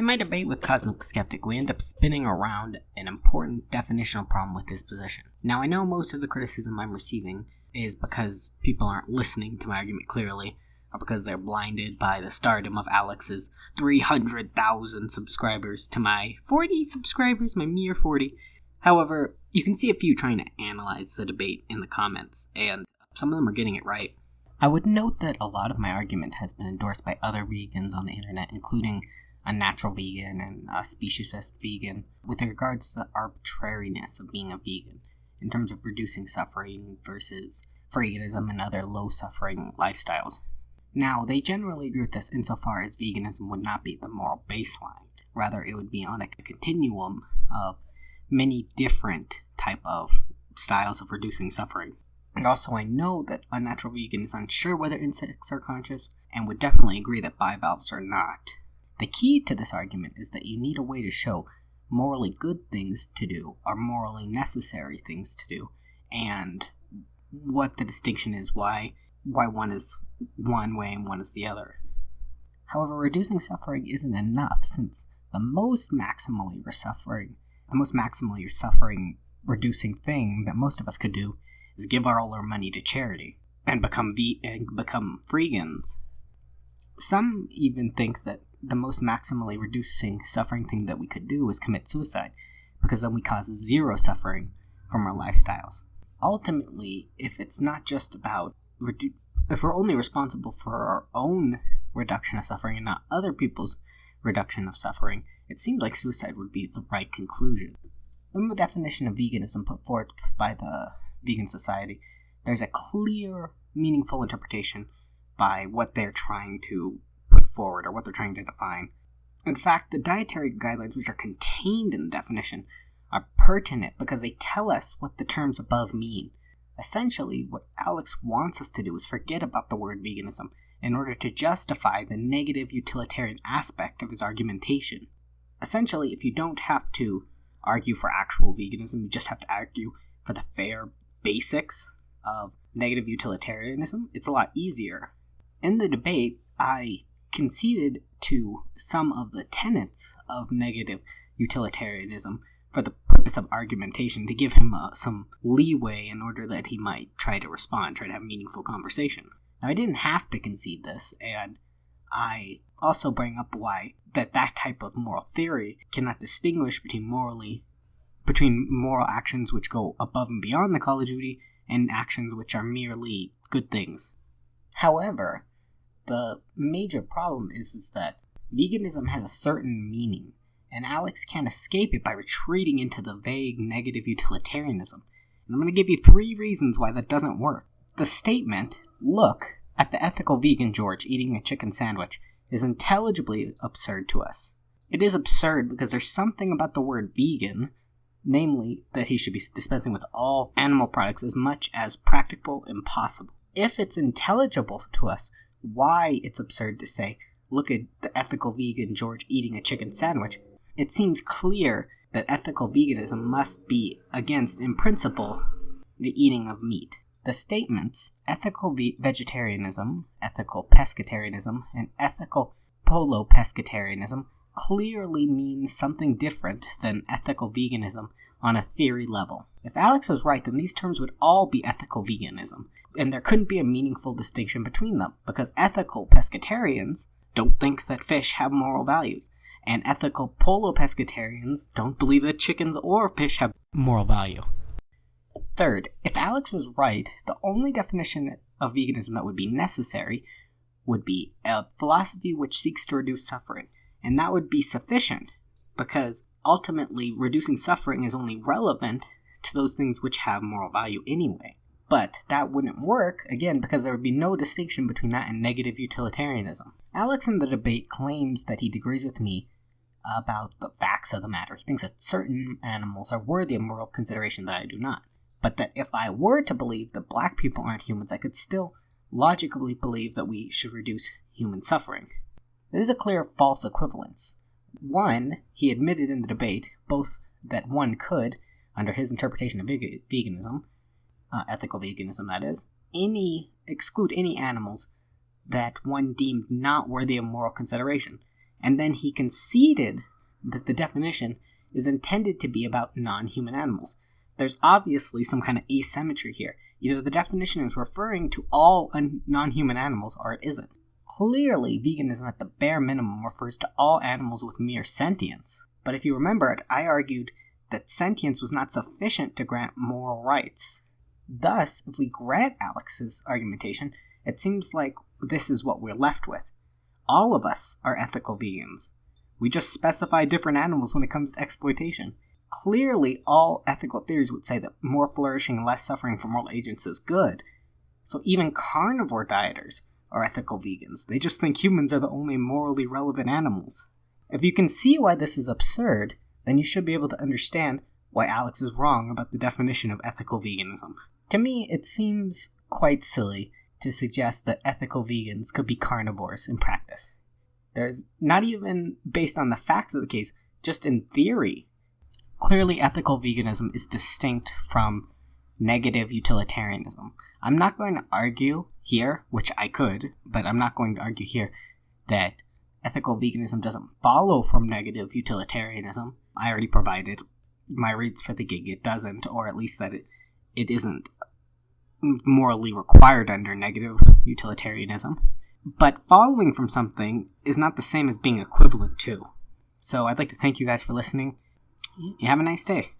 In my debate with CosmicSkeptic, we end up spinning around an important definitional problem with this position. Now, I know most of the criticism I'm receiving is because people aren't listening to my argument clearly, or because they're blinded by the stardom of Alex's 300,000 subscribers to my 40 subscribers, my mere 40. However, you can see a few trying to analyze the debate in the comments, and some of them are getting it right. I would note that a lot of my argument has been endorsed by other vegans on the internet, including a natural vegan and a speciesist vegan, with regards to the arbitrariness of being a vegan in terms of reducing suffering versus veganism and other low-suffering lifestyles. Now, they generally agree with this insofar as veganism would not be the moral baseline. Rather, it would be on a continuum of many different type of styles of reducing suffering. And also, I know that a natural vegan is unsure whether insects are conscious, and would definitely agree that bivalves are not. The key to this argument is that you need a way to show morally good things to do are morally necessary things to do, and what the distinction is, why one is one way and one is the other. However, reducing suffering isn't enough, since the most maximally you're suffering reducing thing that most of us could do is give all our money to charity and become vegans. Some even think that the most maximally reducing suffering thing that we could do is commit suicide, because then we cause zero suffering from our lifestyles. Ultimately, if it's not just about if we're only responsible for our own reduction of suffering and not other people's reduction of suffering, it seems like suicide would be the right conclusion. In the definition of veganism put forth by the Vegan Society, there's a clear, meaningful interpretation by what they're trying to put forward or what they're trying to define. In fact, the dietary guidelines which are contained in the definition are pertinent because they tell us what the terms above mean. Essentially, what Alex wants us to do is forget about the word veganism in order to justify the negative utilitarian aspect of his argumentation. Essentially, if you don't have to argue for actual veganism, you just have to argue for the fair basics of negative utilitarianism, it's a lot easier. In the debate, I conceded to some of the tenets of negative utilitarianism for the purpose of argumentation, to give him some leeway in order that he might try to respond, try to have meaningful conversation. Now, I didn't have to concede this, and I also bring up why that type of moral theory cannot distinguish between moral actions which go above and beyond the call of duty and actions which are merely good things. However, the major problem is that veganism has a certain meaning, and Alex can't escape it by retreating into the vague negative utilitarianism. And I'm going to give you 3 reasons why that doesn't work. The statement, "Look at the ethical vegan George eating a chicken sandwich," is intelligibly absurd to us. It is absurd because there's something about the word vegan, namely that he should be dispensing with all animal products as much as practical impossible. If it's intelligible to us why it's absurd to say, "Look at the ethical vegan George eating a chicken sandwich," it seems clear that ethical veganism must be against, in principle, the eating of meat. The statements ethical vegetarianism, ethical pescatarianism, and ethical pescatarianism clearly mean something different than ethical veganism on a theory level. If Alex was right, then these terms would all be ethical veganism, and there couldn't be a meaningful distinction between them, because ethical pescatarians don't think that fish have moral values, and ethical pescatarians don't believe that chickens or fish have moral value. Third, if Alex was right, the only definition of veganism that would be necessary would be a philosophy which seeks to reduce suffering, and that would be sufficient, because ultimately reducing suffering is only relevant to those things which have moral value anyway. But that wouldn't work, again, because there would be no distinction between that and negative utilitarianism. Alex in the debate claims that he agrees with me about the facts of the matter. He thinks that certain animals are worthy of moral consideration that I do not. But that if I were to believe that black people aren't humans, I could still logically believe that we should reduce human suffering. This is a clear false equivalence. One, he admitted in the debate, both that one could, under his interpretation of veganism, ethical veganism that is, exclude any animals that one deemed not worthy of moral consideration. and then he conceded that the definition is intended to be about non-human animals. There's obviously some kind of asymmetry here. Either the definition is referring to all non-human animals, or it isn't. Clearly, veganism at the bare minimum refers to all animals with mere sentience. But if you remember it, I argued that sentience was not sufficient to grant moral rights. Thus, if we grant Alex's argumentation, it seems like this is what we're left with. All of us are ethical vegans. We just specify different animals when it comes to exploitation. Clearly, all ethical theories would say that more flourishing and less suffering from all agents is good. So even carnivore dieters are ethical vegans. They just think humans are the only morally relevant animals. If you can see why this is absurd, then you should be able to understand why Alex is wrong about the definition of ethical veganism. To me, it seems quite silly to suggest that ethical vegans could be carnivores in practice. There's not even based on the facts of the case, just in theory. Clearly, ethical veganism is distinct from negative utilitarianism. I'm not going to argue here, which I could, but I'm not going to argue here that ethical veganism doesn't follow from negative utilitarianism. I already provided my reasons for thinking it doesn't, or at least that it isn't morally required under negative utilitarianism. But following from something is not the same as being equivalent to. So I'd like to thank you guys for listening. You have a nice day.